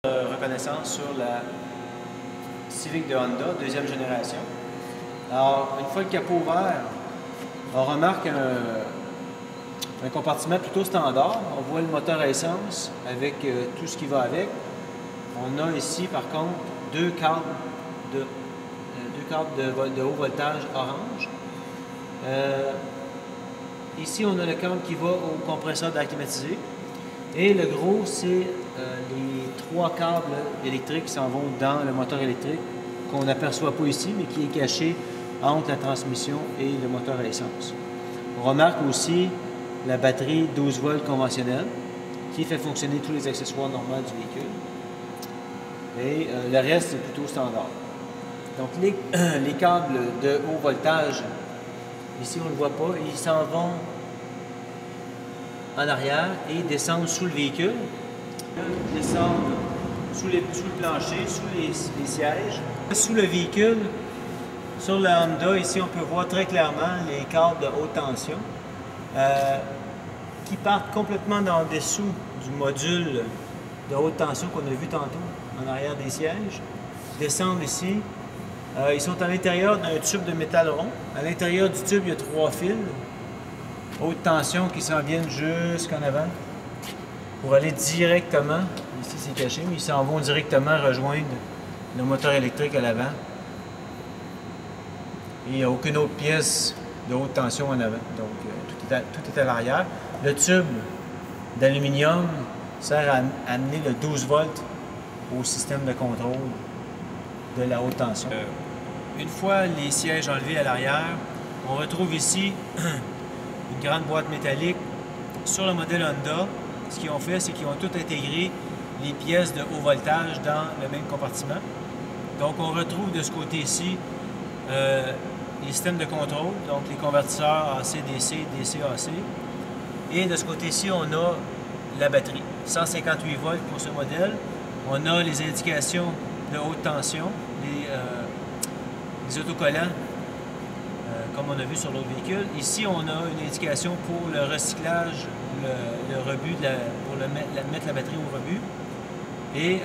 Reconnaissance sur la Civic de Honda, deuxième génération. Alors, une fois le capot ouvert, on remarque un compartiment plutôt standard. On voit le moteur à essence avec tout ce qui va avec. On a ici, par contre, deux câbles de haut voltage orange. Ici, on a le câble qui va au compresseur d'air climatisé. Et le gros, c'est les trois câbles électriques qui s'en vont dans le moteur électrique, qu'on n'aperçoit pas ici, mais qui est caché entre la transmission et le moteur à essence. On remarque aussi la batterie 12 volts conventionnelle, qui fait fonctionner tous les accessoires normaux du véhicule. Et le reste, c'est plutôt standard. Donc, les câbles de haut voltage, ici, on ne le voit pas, ils s'en vont en arrière et descendent sous le véhicule. Ils descendent sous le plancher, sous les sièges. Sous le véhicule, sur le Honda, ici, on peut voir très clairement les câbles de haute tension qui partent complètement dans le dessous du module de haute tension qu'on a vu tantôt, en arrière des sièges. Ils descendent ici. Ils sont à l'intérieur d'un tube de métal rond. À l'intérieur du tube, il y a trois fils haute tension qui s'en viennent jusqu'en avant pour aller directement, ici c'est caché, mais ils s'en vont directement rejoindre le moteur électrique à l'avant. Et il n'y a aucune autre pièce de haute tension en avant, donc tout est à l'arrière. Le tube d'aluminium sert à amener le 12 volts au système de contrôle de la haute tension. Une fois les sièges enlevés à l'arrière, on retrouve ici une grande boîte métallique. Sur le modèle Honda, ce qu'ils ont fait, c'est qu'ils ont tout intégré les pièces de haut voltage dans le même compartiment. Donc, on retrouve de ce côté-ci les systèmes de contrôle, donc les convertisseurs AC-DC, DC-AC. Et de ce côté-ci, on a la batterie. 158 volts pour ce modèle. On a les indications de haute tension, les autocollants, comme on a vu sur l'autre véhicule. Ici, on a une indication pour le recyclage, le rebut, pour mettre la batterie au rebut. Et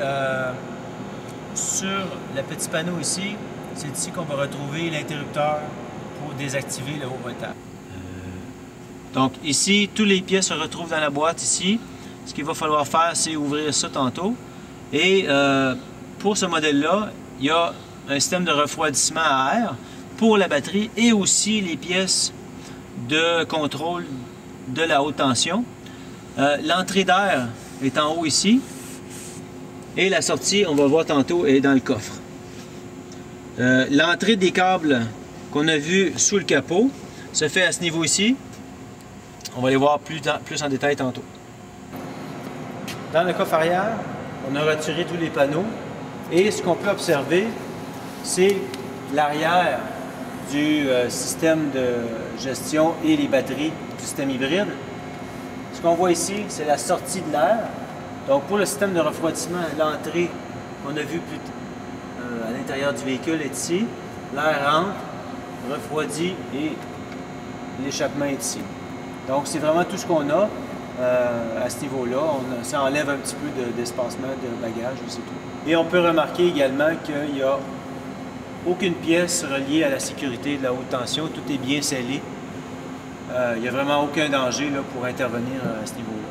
sur le petit panneau ici, c'est ici qu'on va retrouver l'interrupteur pour désactiver le haut voltage. Donc ici, toutes les pièces se retrouvent dans la boîte ici. Ce qu'il va falloir faire, c'est ouvrir ça tantôt. Et pour ce modèle-là, il y a un système de refroidissement à air pour la batterie et aussi les pièces de contrôle de la haute tension. L'entrée d'air est en haut ici et la sortie, on va le voir tantôt, est dans le coffre. L'entrée des câbles qu'on a vu sous le capot se fait à ce niveau ici. On va les voir plus en détail tantôt. Dans le coffre arrière, on a retiré tous les panneaux et ce qu'on peut observer, c'est l'arrière du système de gestion et les batteries du système hybride. Ce qu'on voit ici, c'est la sortie de l'air. Donc pour le système de refroidissement, l'entrée qu'on a vu à l'intérieur du véhicule est ici. L'air rentre, refroidit et l'échappement est ici. Donc c'est vraiment tout ce qu'on a à ce niveau-là. Ça enlève un petit peu d'espacement de bagages et c'est tout. Et on peut remarquer également qu'il n'y a aucune pièce reliée à la sécurité de la haute tension. Tout est bien scellé. Il n'y a vraiment aucun danger là, pour intervenir à ce niveau-là.